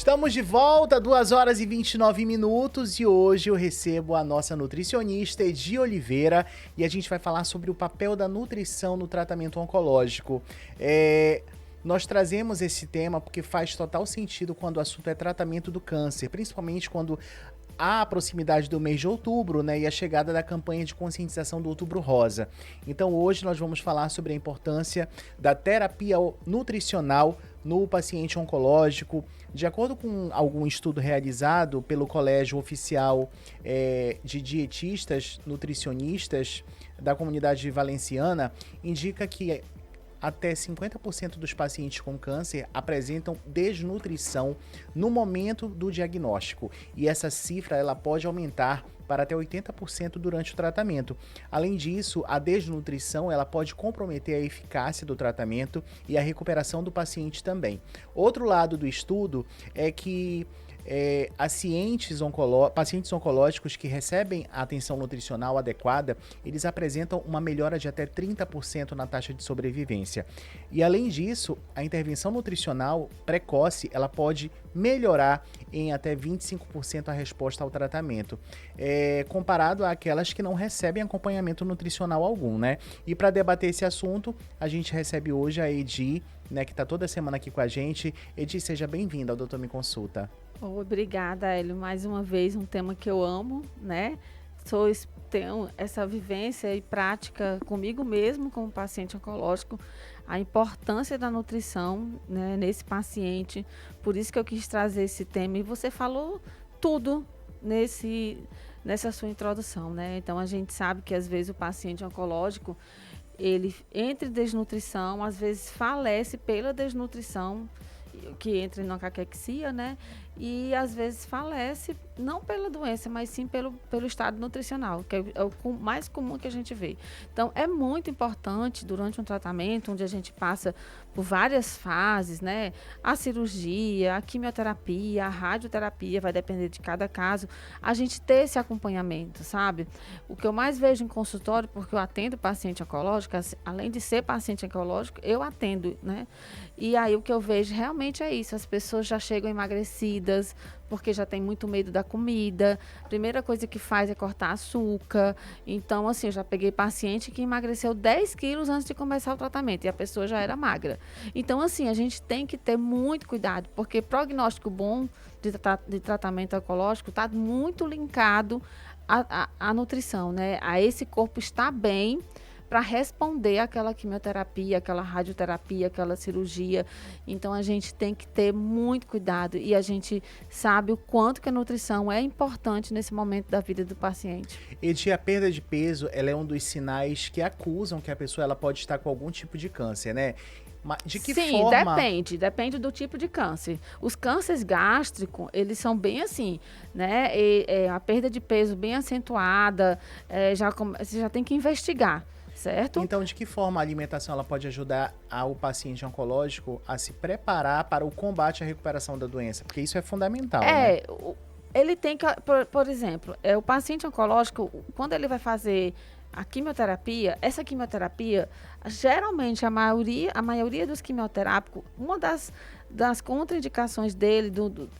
Estamos de volta, 2 horas e 29 minutos e hoje eu recebo a nossa nutricionista Edi Oliveira e a gente vai falar sobre o papel da nutrição no tratamento oncológico. Nós trazemos esse tema porque faz total sentido quando o assunto é tratamento do câncer, principalmente quando há a proximidade do mês de outubro, né, e a chegada da campanha de conscientização do Outubro Rosa. Então hoje nós vamos falar sobre a importância da terapia nutricional no paciente oncológico. De acordo com algum estudo realizado pelo Colégio Oficial de Dietistas Nutricionistas da Comunidade Valenciana, indica que até 50% dos pacientes com câncer apresentam desnutrição no momento do diagnóstico. E essa cifra ela pode aumentar para até 80% durante o tratamento. Além disso, a desnutrição ela pode comprometer a eficácia do tratamento e a recuperação do paciente também. Outro lado do estudo é que pacientes oncológicos que recebem a atenção nutricional adequada, eles apresentam uma melhora de até 30% na taxa de sobrevivência. E além disso, a intervenção nutricional precoce, ela pode melhorar em até 25% a resposta ao tratamento, comparado àquelas que não recebem acompanhamento nutricional algum, né? E para debater esse assunto, a gente recebe hoje a Edi, né, que está toda semana aqui com a gente. Edi, seja bem-vinda ao Doutor Me Consulta. Obrigada, Hélio. Mais uma vez, um tema que eu amo, né? Tenho essa vivência e prática comigo mesmo, como paciente oncológico, a importância da nutrição, né, nesse paciente. Por isso que eu quis trazer esse tema. E você falou tudo nessa sua introdução, né? Então, a gente sabe que, às vezes, o paciente oncológico, ele, entre desnutrição, às vezes falece pela desnutrição, que entra na caquexia, né? E às vezes falece, não pela doença, mas sim pelo estado nutricional, que é o mais comum que a gente vê. Então, é muito importante, durante um tratamento, onde a gente passa por várias fases, né? A cirurgia, a quimioterapia, a radioterapia, vai depender de cada caso, a gente ter esse acompanhamento, sabe? O que eu mais vejo em consultório, porque eu atendo paciente oncológico, além de ser paciente oncológico, eu atendo, né? E aí o que eu vejo realmente é isso, as pessoas já chegam emagrecidas, porque já tem muito medo da comida. Primeira coisa que faz é cortar açúcar. Então, assim, eu já peguei paciente que emagreceu 10 quilos antes de começar o tratamento e a pessoa já era magra. Então, assim, a gente tem que ter muito cuidado, porque prognóstico bom de tratamento oncológico está muito linkado à nutrição, né? A esse corpo estar bem para responder àquela quimioterapia, aquela radioterapia, aquela cirurgia. Então, a gente tem que ter muito cuidado e a gente sabe o quanto que a nutrição é importante nesse momento da vida do paciente. Edi, a perda de peso, ela é um dos sinais que acusam que a pessoa ela pode estar com algum tipo de câncer, né? De que forma? Sim, depende do tipo de câncer. Os cânceres gástricos, eles são bem assim, né? A perda de peso bem acentuada, você já tem que investigar. Certo? Então, de que forma a alimentação ela pode ajudar o paciente oncológico a se preparar para o combate à recuperação da doença? Porque isso é fundamental, né? Ele tem que, por exemplo, o paciente oncológico, quando ele vai fazer a quimioterapia, essa quimioterapia, geralmente a maioria dos quimioterápicos, uma das contraindicações dele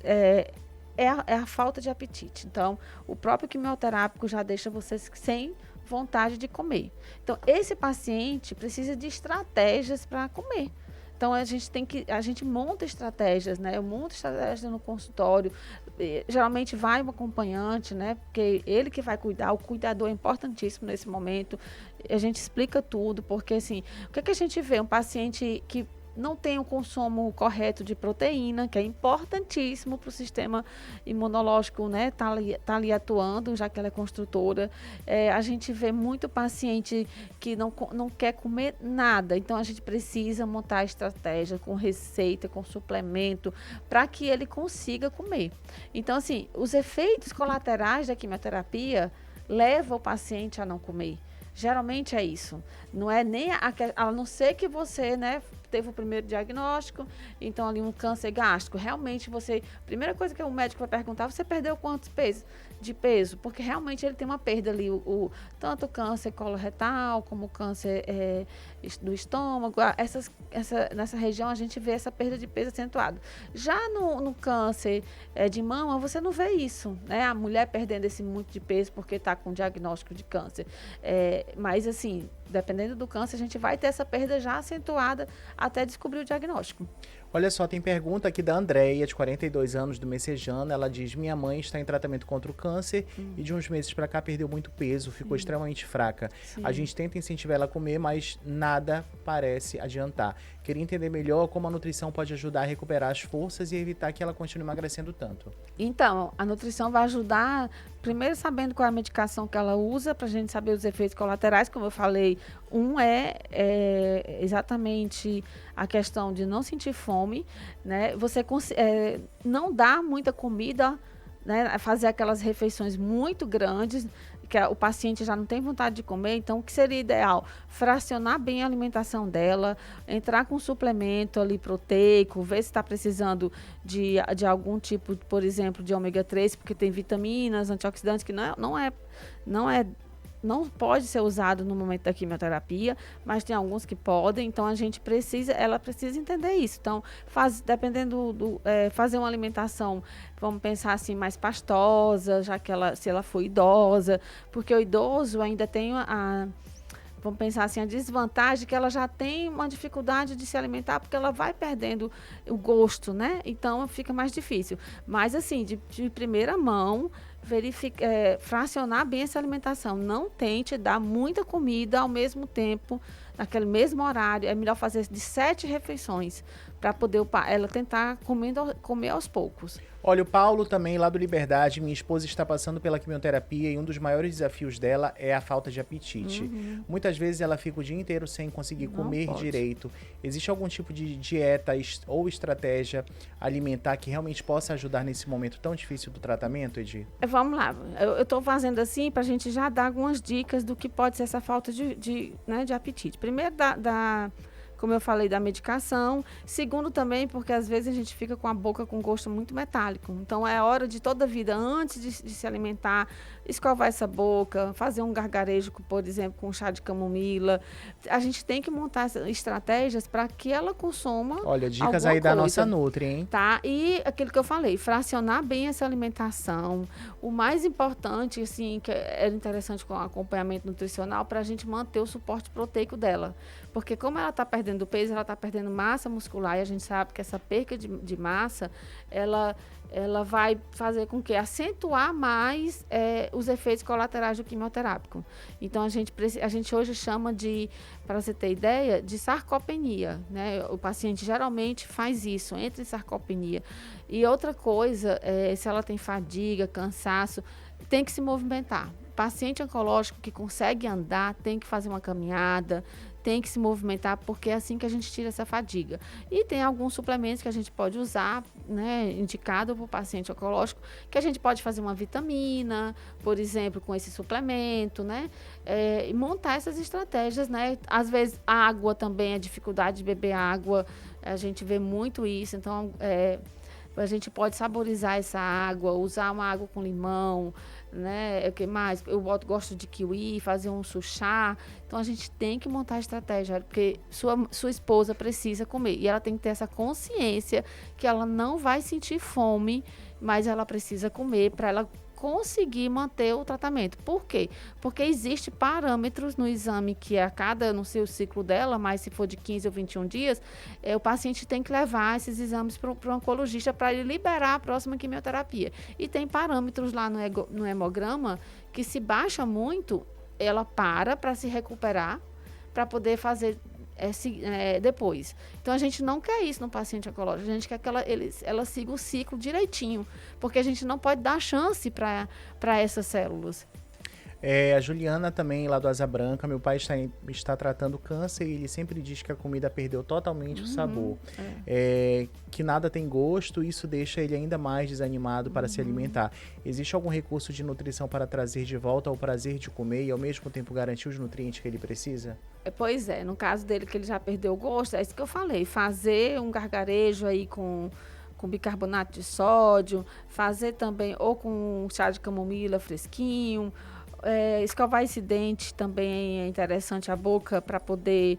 é a falta de apetite. Então, o próprio quimioterápico já deixa você sem vontade de comer. Então, esse paciente precisa de estratégias para comer. Então, a gente monta estratégias, né? Eu monto estratégias no consultório. Geralmente vai um acompanhante, né? Porque ele que vai cuidar, o cuidador é importantíssimo nesse momento. A gente explica tudo, porque assim, o que é que a gente vê? Um paciente que não tem o consumo correto de proteína, que é importantíssimo para o sistema imunológico, né? Tá ali atuando, já que ela é construtora. A gente vê muito paciente que não quer comer nada. Então, a gente precisa montar estratégia com receita, com suplemento, para que ele consiga comer. Então, assim, os efeitos colaterais da quimioterapia levam o paciente a não comer. Geralmente é isso. Não é nem a não ser que você, né, teve o primeiro diagnóstico, então ali um câncer gástrico. Realmente a primeira coisa que o médico vai perguntar, você perdeu quantos de peso? Porque realmente ele tem uma perda ali, tanto o câncer coloretal, como o câncer do estômago, nessa região a gente vê essa perda de peso acentuada. Já no câncer de mama, você não vê isso, né? A mulher perdendo esse muito de peso porque está com diagnóstico de câncer. Mas assim, dependendo do câncer, a gente vai ter essa perda já acentuada até descobrir o diagnóstico. Olha só, tem pergunta aqui da Andréia, de 42 anos, do Messejana. Ela diz, minha mãe está em tratamento contra o câncer e de uns meses para cá perdeu muito peso, ficou extremamente fraca. Sim. A gente tenta incentivar ela a comer, mas nada parece adiantar. Queria entender melhor como a nutrição pode ajudar a recuperar as forças e evitar que ela continue emagrecendo tanto. Então, a nutrição vai ajudar, primeiro sabendo qual é a medicação que ela usa, para a gente saber os efeitos colaterais, como eu falei. Um é exatamente a questão de não sentir fome, né? Você não dá muita comida, né? Fazer aquelas refeições muito grandes, que o paciente já não tem vontade de comer. Então, o que seria ideal? Fracionar bem a alimentação dela, entrar com um suplemento ali proteico, ver se está precisando de algum tipo, por exemplo, de ômega 3, porque tem vitaminas, antioxidantes, que não pode ser usado no momento da quimioterapia, mas tem alguns que podem, então ela precisa entender isso. Então, fazer uma alimentação, vamos pensar assim, mais pastosa, se ela for idosa, porque o idoso ainda tem vamos pensar assim, a desvantagem que ela já tem uma dificuldade de se alimentar, porque ela vai perdendo o gosto, né? Então, fica mais difícil. Mas, assim, de primeira mão, fracionar bem essa alimentação. Não tente dar muita comida ao mesmo tempo, naquele mesmo horário. É melhor fazer de 7 refeições, para poder ela tentar comer aos poucos. Olha, o Paulo também, lá do Liberdade, minha esposa está passando pela quimioterapia e um dos maiores desafios dela é a falta de apetite. Muitas vezes ela fica o dia inteiro sem conseguir comer direito. Existe algum tipo de dieta ou estratégia alimentar que realmente possa ajudar nesse momento tão difícil do tratamento, Edi? Vamos lá, eu estou fazendo assim para a gente já dar algumas dicas do que pode ser essa falta de apetite. Primeiro, como eu falei, da medicação. Segundo, também, porque às vezes a gente fica com a boca com gosto muito metálico. Então, é hora de toda a vida, antes de se alimentar, escovar essa boca, fazer um gargarejo, por exemplo, com chá de camomila. A gente tem que montar estratégias para que ela consuma. Olha, dicas aí da nossa Nutri, hein? Tá? E aquilo que eu falei, fracionar bem essa alimentação. O mais importante, assim, que é interessante com o acompanhamento nutricional, para a gente manter o suporte proteico dela. Porque como ela está perdendo peso, ela está perdendo massa muscular, e a gente sabe que essa perca de massa, ela vai fazer com que acentuar mais os efeitos colaterais do quimioterápico. Então, a gente hoje chama para você ter ideia, de sarcopenia, né? O paciente geralmente faz isso, entra em sarcopenia. E outra coisa, se ela tem fadiga, cansaço, tem que se movimentar. Paciente oncológico que consegue andar, tem que fazer uma caminhada, tem que se movimentar, porque é assim que a gente tira essa fadiga. E tem alguns suplementos que a gente pode usar, né, indicado para o paciente oncológico, que a gente pode fazer uma vitamina, por exemplo, com esse suplemento, né? E montar essas estratégias, né? Às vezes, a água também, a dificuldade de beber água, a gente vê muito isso. Então, a gente pode saborizar essa água, usar uma água com limão, né? O que mais? Eu gosto de kiwi, fazer um suchá. Então, a gente tem que montar a estratégia, porque sua esposa precisa comer. E ela tem que ter essa consciência que ela não vai sentir fome, mas ela precisa comer para ela conseguir manter o tratamento. Por quê? Porque existem parâmetros no exame que não sei o ciclo dela, mas se for de 15 ou 21 dias, o paciente tem que levar esses exames para o oncologista para ele liberar a próxima quimioterapia. E tem parâmetros lá no hemograma que, se baixa muito, ela para se recuperar para poder fazer depois. Então, a gente não quer isso no paciente oncológico. A gente quer que ela siga o ciclo direitinho, porque a gente não pode dar chance para essas células. A Juliana também, lá do Asa Branca, meu pai está tratando câncer e ele sempre diz que a comida perdeu totalmente o sabor. Que nada tem gosto, isso deixa ele ainda mais desanimado para se alimentar. Existe algum recurso de nutrição para trazer de volta o prazer de comer e ao mesmo tempo garantir os nutrientes que ele precisa? Pois é, no caso dele que ele já perdeu o gosto, é isso que eu falei, fazer um gargarejo aí com bicarbonato de sódio, fazer também ou com chá de camomila fresquinho, escovar esse dente também é interessante, a boca, para poder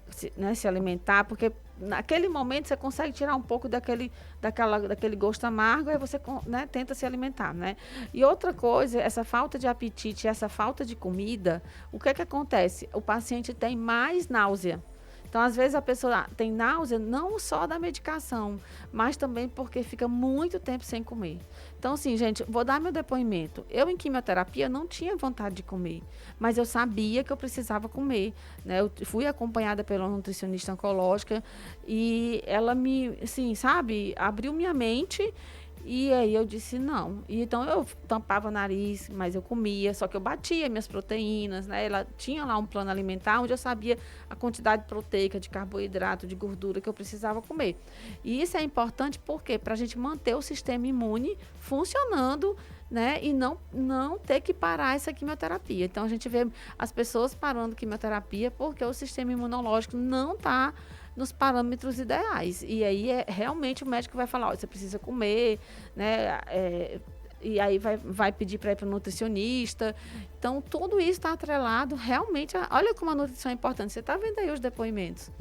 se alimentar, porque naquele momento você consegue tirar um pouco daquele gosto amargo e você, né, tenta se alimentar, né? E outra coisa, essa falta de apetite, essa falta de comida, o que acontece? O paciente tem mais náusea. Então, às vezes, a pessoa tem náusea não só da medicação, mas também porque fica muito tempo sem comer. Então, assim, gente, vou dar meu depoimento. Eu, em quimioterapia, não tinha vontade de comer, mas eu sabia que eu precisava comer, né? Eu fui acompanhada pela nutricionista oncológica e ela me, assim, sabe, abriu minha mente. E aí eu disse não. E então eu tampava o nariz, mas eu comia, só que eu batia minhas proteínas, né? Ela tinha lá um plano alimentar onde eu sabia a quantidade proteica, de carboidrato, de gordura que eu precisava comer. E isso é importante porque para a gente manter o sistema imune funcionando, né? E não ter que parar essa quimioterapia. Então a gente vê as pessoas parando quimioterapia porque o sistema imunológico não está nos parâmetros ideais. E aí realmente o médico vai falar, você precisa comer, né? E aí vai pedir para ir para o nutricionista. Então, tudo isso está atrelado realmente. Olha como a nutrição é importante. Você está vendo aí os depoimentos.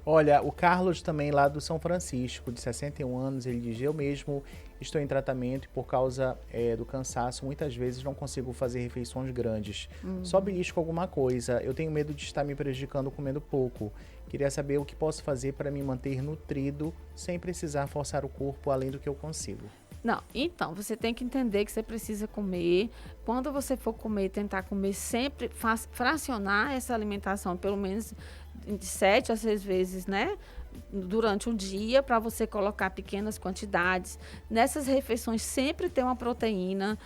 Olha, o Carlos também lá do São Francisco, de 61 anos, ele diz, eu mesmo estou em tratamento e por causa do cansaço, muitas vezes não consigo fazer refeições grandes. Só belisco alguma coisa, eu tenho medo de estar me prejudicando comendo pouco. Queria saber o que posso fazer para me manter nutrido sem precisar forçar o corpo além do que eu consigo. Não, então, você tem que entender que você precisa comer. Quando você for comer, tentar comer sempre, fracionar essa alimentação, pelo menos de 7 a 6 vezes, né? Durante um dia, para você colocar pequenas quantidades. Nessas refeições sempre tem uma proteína.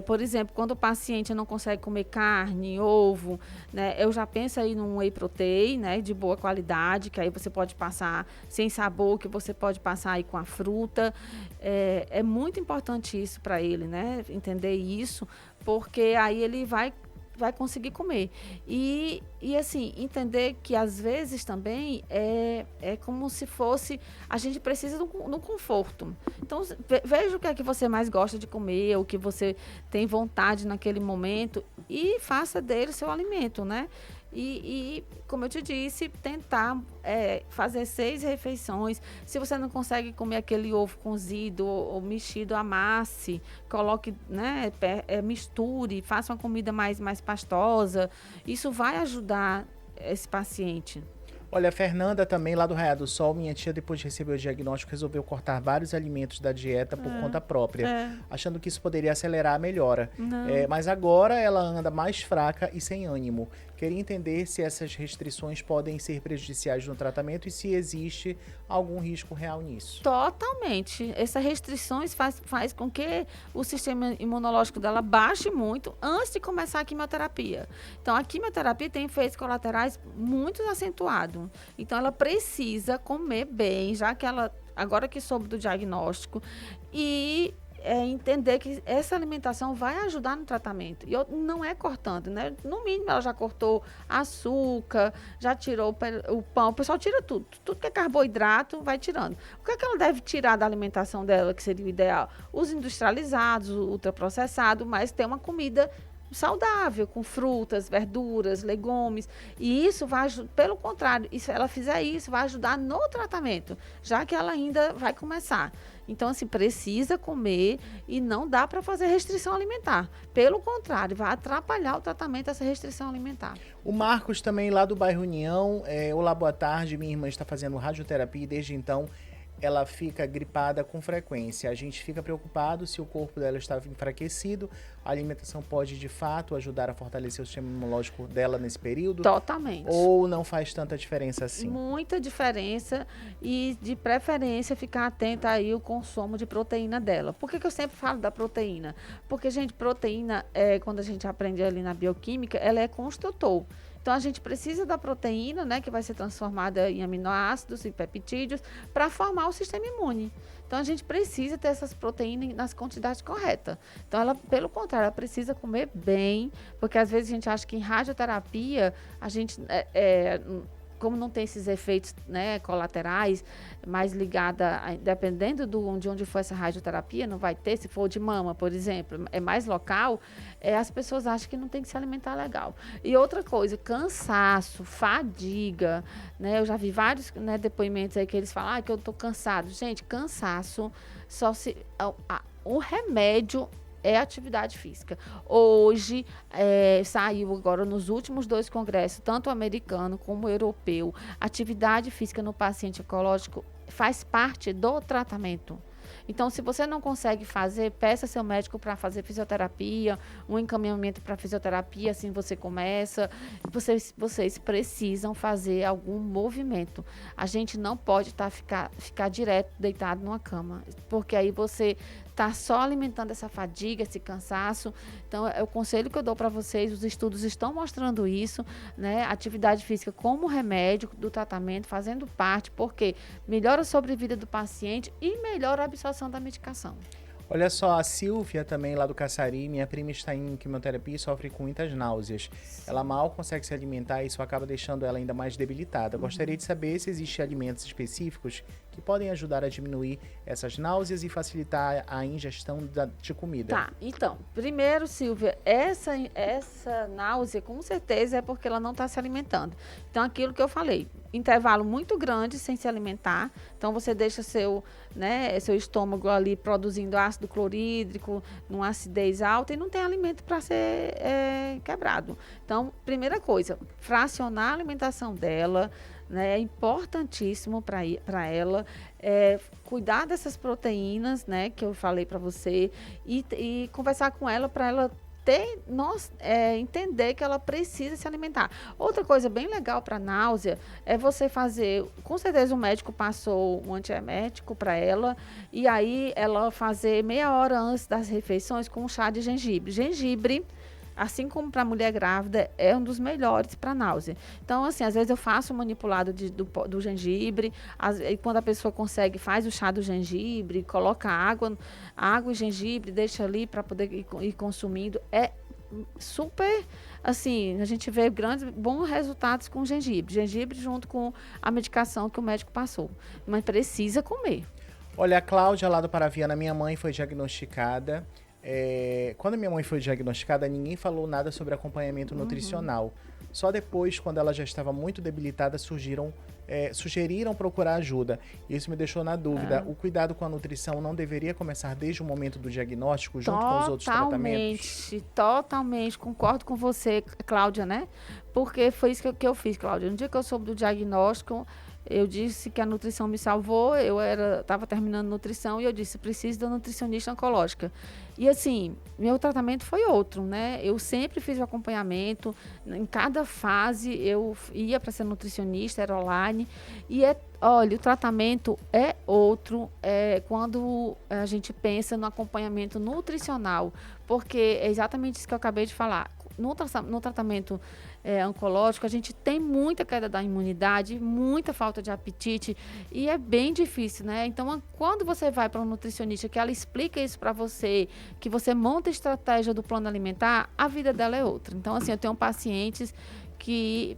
Por exemplo, quando o paciente não consegue comer carne, ovo, né, eu já penso aí num whey protein, né, de boa qualidade, que aí você pode passar sem sabor, que você pode passar aí com a fruta. É muito importante isso para ele, né, entender isso, porque aí ele vai conseguir comer. E assim, entender que às vezes também é como se fosse, a gente precisa de um conforto. Então, veja o que é que você mais gosta de comer, o que você tem vontade naquele momento e faça dele seu alimento, né? E como eu te disse, tentar fazer 6 refeições. Se você não consegue comer aquele ovo cozido ou mexido, amasse, coloque, né, misture, faça uma comida mais pastosa. Isso vai ajudar esse paciente. Olha, a Fernanda também, lá do Raia do Sol, minha tia, depois de receber o diagnóstico, resolveu cortar vários alimentos da dieta por conta própria, achando que isso poderia acelerar a melhora. Mas agora ela anda mais fraca e sem ânimo. Queria entender se essas restrições podem ser prejudiciais no tratamento e se existe algum risco real nisso. Totalmente. Essas restrições faz com que o sistema imunológico dela baixe muito antes de começar a quimioterapia. Então, a quimioterapia tem efeitos colaterais muito acentuados. Então, ela precisa comer bem, já que ela, agora que soube do diagnóstico, e entender que essa alimentação vai ajudar no tratamento. E não é cortando, né? No mínimo, ela já cortou açúcar, já tirou o pão. O pessoal tira tudo. Tudo que é carboidrato, vai tirando. O que é que ela deve tirar da alimentação dela, que seria o ideal? Os industrializados, o ultraprocessado, mas ter uma comida saudável, com frutas, verduras, legumes. E isso vai, pelo contrário, se ela fizer isso, vai ajudar no tratamento, já que ela ainda vai começar. Então, assim, precisa comer e não dá para fazer restrição alimentar. Pelo contrário, vai atrapalhar o tratamento dessa restrição alimentar. O Marcos também, lá do bairro União. Olá, boa tarde. Minha irmã está fazendo radioterapia e desde então ela fica gripada com frequência. A gente fica preocupado se o corpo dela está enfraquecido. A alimentação pode, de fato, ajudar a fortalecer o sistema imunológico dela nesse período? Totalmente. Ou não faz tanta diferença assim? Muita diferença e, de preferência, ficar atenta aí ao consumo de proteína dela. Por que eu sempre falo da proteína? Porque, gente, proteína, quando a gente aprende ali na bioquímica, ela é construtor. Então, a gente precisa da proteína, né, que vai ser transformada em aminoácidos e peptídeos para formar o sistema imune. Então, a gente precisa ter essas proteínas nas quantidades corretas. Então, ela, pelo contrário, ela precisa comer bem, porque às vezes a gente acha que em radioterapia, a gente, como não tem esses efeitos, né, colaterais, mais ligada, dependendo de onde for essa radioterapia, não vai ter, se for de mama, por exemplo, é mais local, as pessoas acham que não tem que se alimentar legal. E outra coisa, cansaço, fadiga, né, eu já vi vários, né, depoimentos aí que eles falam, que eu tô cansado. Gente, cansaço, o remédio é atividade física. Hoje, saiu agora nos últimos 2 congressos, tanto o americano como o europeu, atividade física no paciente oncológico faz parte do tratamento. Então, se você não consegue fazer, peça seu médico para fazer fisioterapia, um encaminhamento para fisioterapia, assim você começa. Vocês precisam fazer algum movimento. A gente não pode ficar direto deitado numa cama, porque aí você está só alimentando essa fadiga, esse cansaço. Então, é o conselho que eu dou para vocês, os estudos estão mostrando isso, né? Atividade física como remédio do tratamento, fazendo parte, porque melhora a sobrevida do paciente e melhora a absorção da medicação. Olha só, a Silvia também lá do Caçari, minha prima está em quimioterapia e sofre com muitas náuseas. Ela mal consegue se alimentar e isso acaba deixando ela ainda mais debilitada. Gostaria de saber se existem alimentos específicos que podem ajudar a diminuir essas náuseas e facilitar a ingestão de comida. Tá, então, primeiro, Silvia, essa náusea com certeza é porque ela não está se alimentando. Então, aquilo que eu falei, intervalo muito grande sem se alimentar, então você deixa seu estômago ali produzindo ácido clorídrico, numa acidez alta e não tem alimento para ser quebrado. Então, primeira coisa, fracionar a alimentação dela, né, é importantíssimo para ela, cuidar dessas proteínas, né, que eu falei para você e conversar com ela para ela entender que ela precisa se alimentar. Outra coisa bem legal para náusea é você fazer, com certeza o médico passou um antiemético para ela, e aí ela fazer meia hora antes das refeições com um chá de gengibre. Gengibre, assim como para mulher grávida, é um dos melhores para náusea. Então, assim, às vezes eu faço o manipulado do gengibre, e quando a pessoa consegue, faz o chá do gengibre, coloca água e gengibre, deixa ali para poder ir consumindo. É super, assim, a gente vê bons resultados com o gengibre. Gengibre junto com a medicação que o médico passou. Mas precisa comer. Olha, a Cláudia lá do Paraviana, minha mãe foi diagnosticada. Quando minha mãe foi diagnosticada, ninguém falou nada sobre acompanhamento nutricional. Só depois, quando ela já estava muito debilitada, sugeriram procurar ajuda. Isso me deixou na dúvida. O cuidado com a nutrição não deveria começar desde o momento do diagnóstico, junto com os outros tratamentos? Totalmente. Concordo com você, Cláudia, né? Porque foi isso que eu fiz, Cláudia. No dia que eu soube do diagnóstico, eu disse que a nutrição me salvou, eu estava terminando nutrição e eu disse, preciso da nutricionista oncológica. E assim, meu tratamento foi outro, né? Eu sempre fiz o acompanhamento, em cada fase eu ia para ser nutricionista, era online. E olha, o tratamento é outro quando a gente pensa no acompanhamento nutricional, porque é exatamente isso que eu acabei de falar. No tratamento oncológico, a gente tem muita queda da imunidade, muita falta de apetite e é bem difícil, né? Então, quando você vai para um nutricionista que ela explica isso para você, que você monta a estratégia do plano alimentar, a vida dela é outra. Então, assim, eu tenho pacientes que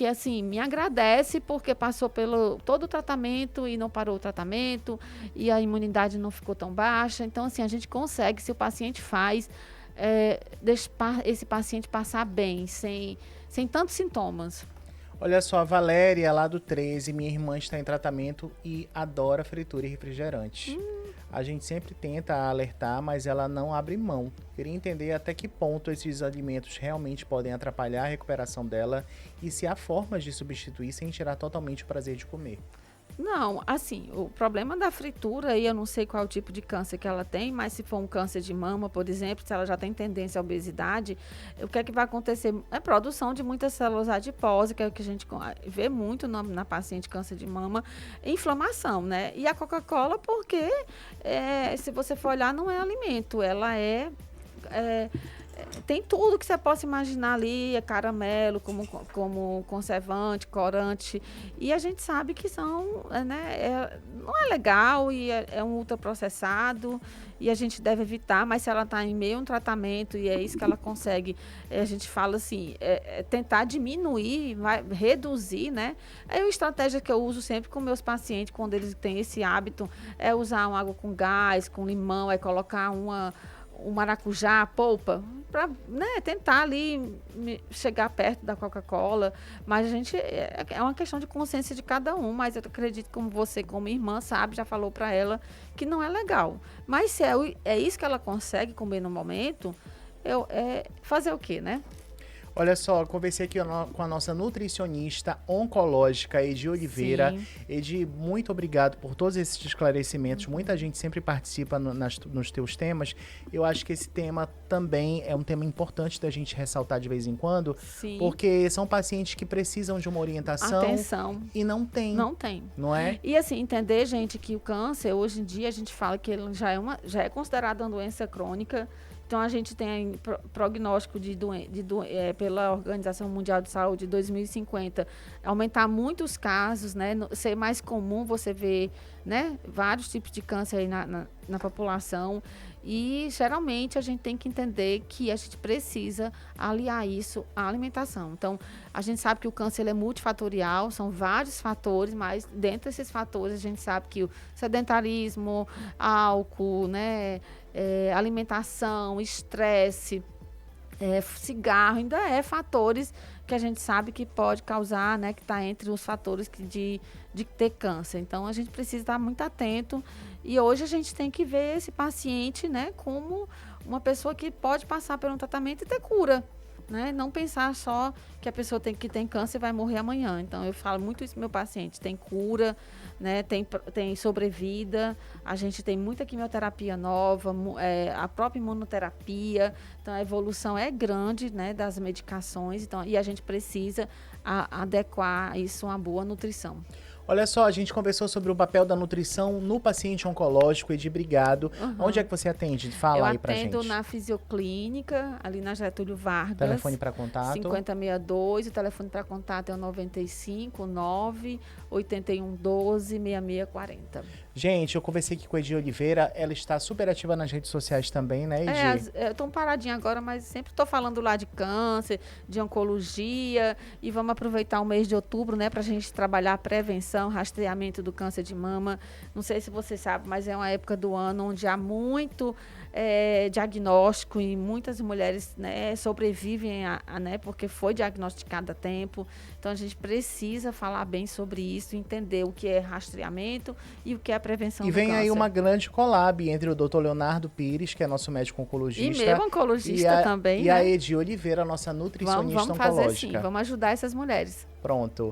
assim, me agradece porque passou pelo todo o tratamento e não parou o tratamento e a imunidade não ficou tão baixa. Então, assim, a gente consegue, se o paciente faz, deixar esse paciente passar bem, sem tantos sintomas. Olha só, a Valéria, lá do 13, minha irmã está em tratamento e adora fritura e refrigerante. A gente sempre tenta alertar, mas ela não abre mão. Queria entender até que ponto esses alimentos realmente podem atrapalhar a recuperação dela e se há formas de substituir sem tirar totalmente o prazer de comer. Não, assim, o problema da fritura, aí eu não sei qual é o tipo de câncer que ela tem, mas se for um câncer de mama, por exemplo, se ela já tem tendência à obesidade, o que é que vai acontecer? É produção de muitas células adiposas, que é o que a gente vê muito na paciente câncer de mama, inflamação, né? E a Coca-Cola, porque se você for olhar, não é alimento, ela é tem tudo que você possa imaginar ali, é caramelo, como conservante, corante. E a gente sabe que são, não é legal e é um ultraprocessado e a gente deve evitar, mas se ela está em meio a um tratamento e é isso que ela consegue, a gente fala assim, tentar diminuir, reduzir, né? É uma estratégia que eu uso sempre com meus pacientes, quando eles têm esse hábito, é usar uma água com gás, com limão, é colocar um maracujá, polpa, para tentar ali chegar perto da Coca-Cola. Mas a gente é uma questão de consciência de cada um. Mas eu acredito, como você, como irmã, sabe, já falou para ela que não é legal. Mas se é isso que ela consegue comer no momento, fazer o quê, né? Olha só, conversei aqui com a nossa nutricionista oncológica, Edi Oliveira. Sim. Edi, muito obrigado por todos esses esclarecimentos. Muita gente sempre participa nos teus temas. Eu acho que esse tema também é um tema importante da gente ressaltar de vez em quando. Sim. Porque são pacientes que precisam de uma orientação. Atenção. E não tem. Não tem. Não é? E assim, entender, gente, que o câncer, hoje em dia, a gente fala que ele já é considerado uma doença crônica. Então, a gente tem prognóstico pela Organização Mundial de Saúde de 2050, aumentar muito os casos, né? Ser mais comum você ver, né, vários tipos de câncer aí na população. E, geralmente, a gente tem que entender que a gente precisa aliar isso à alimentação. Então, a gente sabe que o câncer ele é multifatorial, são vários fatores, mas dentro desses fatores, a gente sabe que o sedentarismo, álcool, né, alimentação, estresse, cigarro, ainda fatores que a gente sabe que pode causar, né, que está entre os fatores de ter câncer. Então, a gente precisa estar muito atento e hoje a gente tem que ver esse paciente, né, como uma pessoa que pode passar por um tratamento e ter cura. Né? Não pensar só que a pessoa tem câncer e vai morrer amanhã. Então, eu falo muito isso pro meu paciente. Tem cura, né? Tem sobrevida. A gente tem muita quimioterapia nova, a própria imunoterapia. Então, a evolução é grande, né, das medicações. Então, e a gente precisa adequar isso a uma boa nutrição. Olha só, a gente conversou sobre o papel da nutrição no paciente oncológico. Edi, obrigado. Onde é que você atende? Fala aí pra gente. Eu atendo na Fisioclínica, ali na Getúlio Vargas. Telefone para contato? 5062. O telefone para contato é o 95 9 81 12 6640. Gente, eu conversei aqui com a Edi Oliveira. Ela está super ativa nas redes sociais também, né, Edi? Eu tô paradinha agora, mas sempre tô falando lá de câncer, de oncologia. E vamos aproveitar o mês de outubro, né, pra gente trabalhar a prevenção, rastreamento do câncer de mama. Não sei se você sabe, mas é uma época do ano onde há muito diagnóstico e muitas mulheres, né, sobrevivem né, porque foi diagnosticado a tempo. Então, a gente precisa falar bem sobre isso, entender o que é rastreamento e o que é prevenção do câncer. E vem aí uma grande collab entre o Dr. Leonardo Pires, que é nosso médico oncologista. E meu oncologista também, e né? a Edi Oliveira, nossa nutricionista vamos oncológica. Fazer sim, vamos ajudar essas mulheres. Pronto.